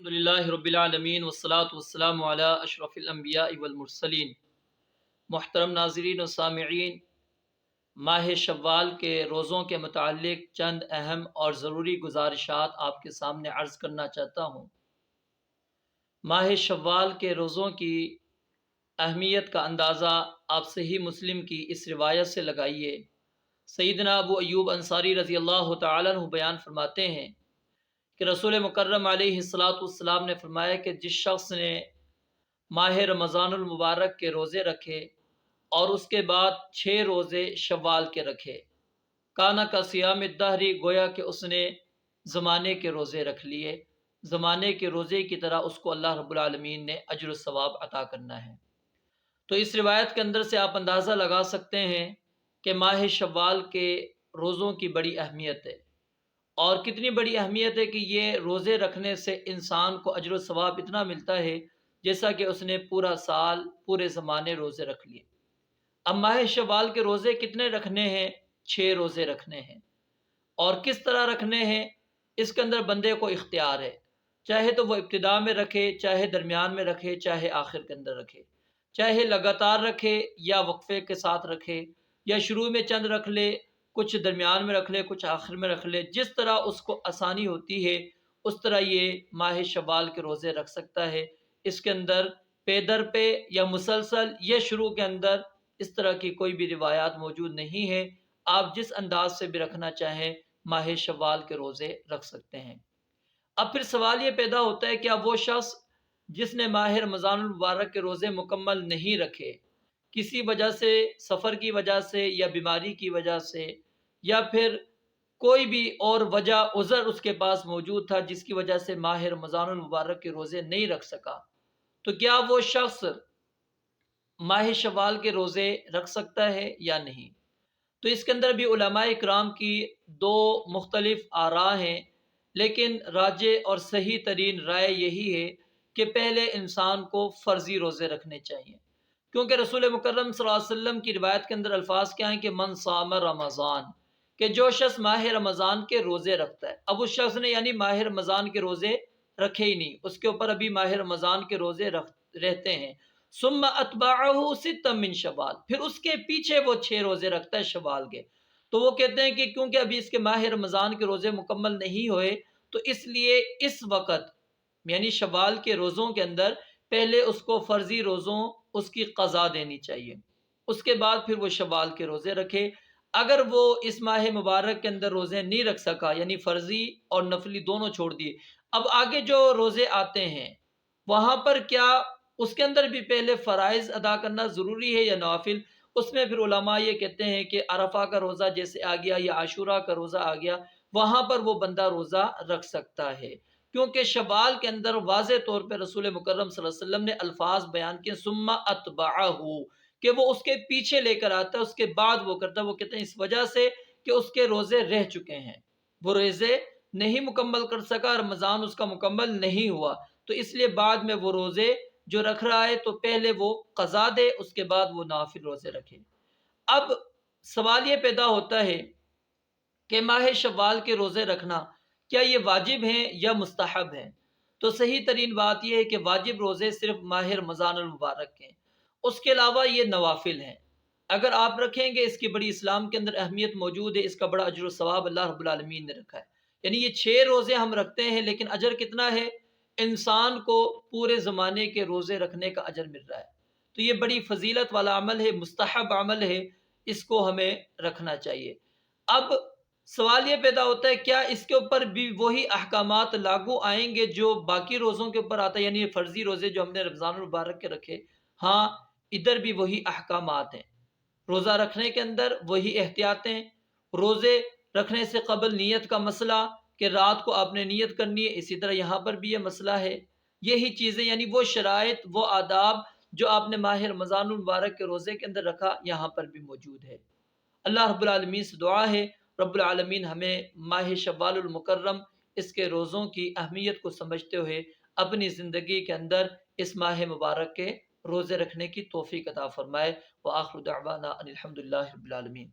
الحمدللہ رب العالمین والصلاة والسلام علی اشرف الانبیاء والمرسلین۔ محترم ناظرین و سامعین، ماہ شوال کے روزوں کے متعلق چند اہم اور ضروری گزارشات آپ کے سامنے عرض کرنا چاہتا ہوں۔ ماہ شوال کے روزوں کی اہمیت کا اندازہ آپ صحیح مسلم کی اس روایت سے لگائیے۔ سیدنا ابو ایوب انصاری رضی اللہ تعالیٰ عنہ بیان فرماتے ہیں کہ رسول مکرم علیہ السلام نے فرمایا کہ جس شخص نے ماہ رمضان المبارک کے روزے رکھے اور اس کے بعد 6 روزے شوال کے رکھے، کانا کا صیام الدہری، گویا کہ اس نے زمانے کے روزے رکھ لیے، زمانے کے روزے کی طرح اس کو اللہ رب العالمین نے اجر و ثواب عطا کرنا ہے۔ تو اس روایت کے اندر سے آپ اندازہ لگا سکتے ہیں کہ ماہ شوال کے روزوں کی بڑی اہمیت ہے، اور کتنی بڑی اہمیت ہے کہ یہ روزے رکھنے سے انسان کو اجر و ثواب اتنا ملتا ہے جیسا کہ اس نے پورا سال پورے زمانے روزے رکھ لیے۔ اب ماہ شوال کے روزے کتنے رکھنے ہیں؟ 6 روزے رکھنے ہیں، اور کس طرح رکھنے ہیں اس کے اندر بندے کو اختیار ہے، چاہے تو وہ ابتدا میں رکھے، چاہے درمیان میں رکھے، چاہے آخر کے اندر رکھے، چاہے لگاتار رکھے یا وقفے کے ساتھ رکھے، یا شروع میں چند رکھ لے، کچھ درمیان میں رکھ لے، کچھ آخر میں رکھ لے، جس طرح اس کو آسانی ہوتی ہے اس طرح یہ ماہ شوال کے روزے رکھ سکتا ہے۔ اس کے اندر پے در پہ یا مسلسل یا شروع کے اندر اس طرح کی کوئی بھی روایات موجود نہیں ہے، آپ جس انداز سے بھی رکھنا چاہیں ماہ شوال کے روزے رکھ سکتے ہیں۔ اب پھر سوال یہ پیدا ہوتا ہے کہ اب وہ شخص جس نے ماہ رمضان المبارک کے روزے مکمل نہیں رکھے، کسی وجہ سے، سفر کی وجہ سے یا بیماری کی وجہ سے، یا پھر کوئی بھی اور وجہ عذر اس کے پاس موجود تھا جس کی وجہ سے ماہ رمضان المبارک کے روزے نہیں رکھ سکا، تو کیا وہ شخص ماہ شوال کے روزے رکھ سکتا ہے یا نہیں؟ تو اس کے اندر بھی علماء اکرام کی 2 مختلف آراء ہیں، لیکن راجح اور صحیح ترین رائے یہی ہے کہ پہلے انسان کو فرضی روزے رکھنے چاہیے، کیونکہ رسول مکرم صلی اللہ علیہ وسلم کی روایت کے اندر الفاظ کیا ہیں کہ من صام رمضان، کہ جو شخص ماہ رمضان کے روزے رکھتا ہے۔ اب اس شخص نے یعنی ماہ رمضان کے روزے رکھے ہی نہیں، اس کے اوپر ابھی ماہ رمضان کے روزے رہتے ہیں، ثم اتبعہ ستا من شوال، پھر اس کے پیچھے وہ 6 روزے رکھتا ہے شوال کے، تو وہ کہتے ہیں کہ کیونکہ ابھی اس کے ماہ رمضان کے روزے مکمل نہیں ہوئے، تو اس لیے اس وقت یعنی شوال کے روزوں کے اندر پہلے اس کو فرضی روزوں اس کی قضا دینی چاہیے، اس کے بعد پھر وہ شوال کے روزے رکھے۔ اگر وہ اس ماہ مبارک کے اندر روزے نہیں رکھ سکا، یعنی فرضی اور نفلی دونوں چھوڑ دیے، اب آگے جو روزے آتے ہیں وہاں پر کیا اس کے اندر بھی پہلے فرائض ادا کرنا ضروری ہے یا نوافل؟ اس میں پھر علماء یہ کہتے ہیں کہ عرفہ کا روزہ جیسے آ گیا یا عاشورہ کا روزہ آ گیا، وہاں پر وہ بندہ روزہ رکھ سکتا ہے، کیونکہ شوال کے اندر واضح طور پہ رسول مکرم صلی اللہ علیہ وسلم نے الفاظ بیان کیے ثم اتبعہ، کہ وہ اس کے پیچھے لے کر آتا ہے، اس کے بعد وہ کرتا ہے۔ وہ کہتے ہیں اس وجہ سے کہ اس کے روزے رہ چکے ہیں، وہ روزے نہیں مکمل کر سکا، رمضان اس کا مکمل نہیں ہوا، تو اس لیے بعد میں وہ روزے جو رکھ رہا ہے تو پہلے وہ قضا دے، اس کے بعد وہ نافل روزے رکھے۔ اب سوال یہ پیدا ہوتا ہے کہ ماہ شوال کے روزے رکھنا کیا یہ واجب ہیں یا مستحب ہیں؟ تو صحیح ترین بات یہ ہے کہ واجب روزے صرف ماہ رمضان المبارک کے، اس کے علاوہ یہ نوافل ہیں، اگر آپ رکھیں گے اس کی بڑی اسلام کے اندر اہمیت موجود ہے، اس کا بڑا اجر و ثواب اللہ رب العالمین نے رکھا ہے۔ یعنی یہ 6 روزے ہم رکھتے ہیں لیکن اجر کتنا ہے؟ انسان کو پورے زمانے کے روزے رکھنے کا اجر مل رہا ہے، تو یہ بڑی فضیلت والا عمل ہے، مستحب عمل ہے، اس کو ہمیں رکھنا چاہیے۔ اب سوال یہ پیدا ہوتا ہے کیا اس کے اوپر بھی وہی احکامات لاگو آئیں گے جو باقی روزوں کے اوپر آتا ہے، یعنی فرضی روزے جو ہم نے رمضان المبارک کے رکھے؟ ہاں، ادھر بھی وہی احکامات ہیں، روزہ رکھنے کے اندر وہی احتیاطیں، روزے رکھنے سے قبل نیت کا مسئلہ کہ رات کو آپ نے نیت کرنی ہے، اسی طرح یہاں پر بھی یہ مسئلہ ہے، یہی چیزیں یعنی وہ شرائط، وہ آداب جو آپ نے ماہ رمضان المبارک کے روزے کے اندر رکھا یہاں پر بھی موجود ہے۔ اللہ رب العالمین سے دعا ہے رب العالمین ہمیں ماہ شوال المکرم اس کے روزوں کی اہمیت کو سمجھتے ہوئے اپنی زندگی کے اندر اس ماہ مبارک کے روزے رکھنے کی توفیق عطا فرمائے۔ وآخر دعوانا ان الحمدللہ رب العالمین۔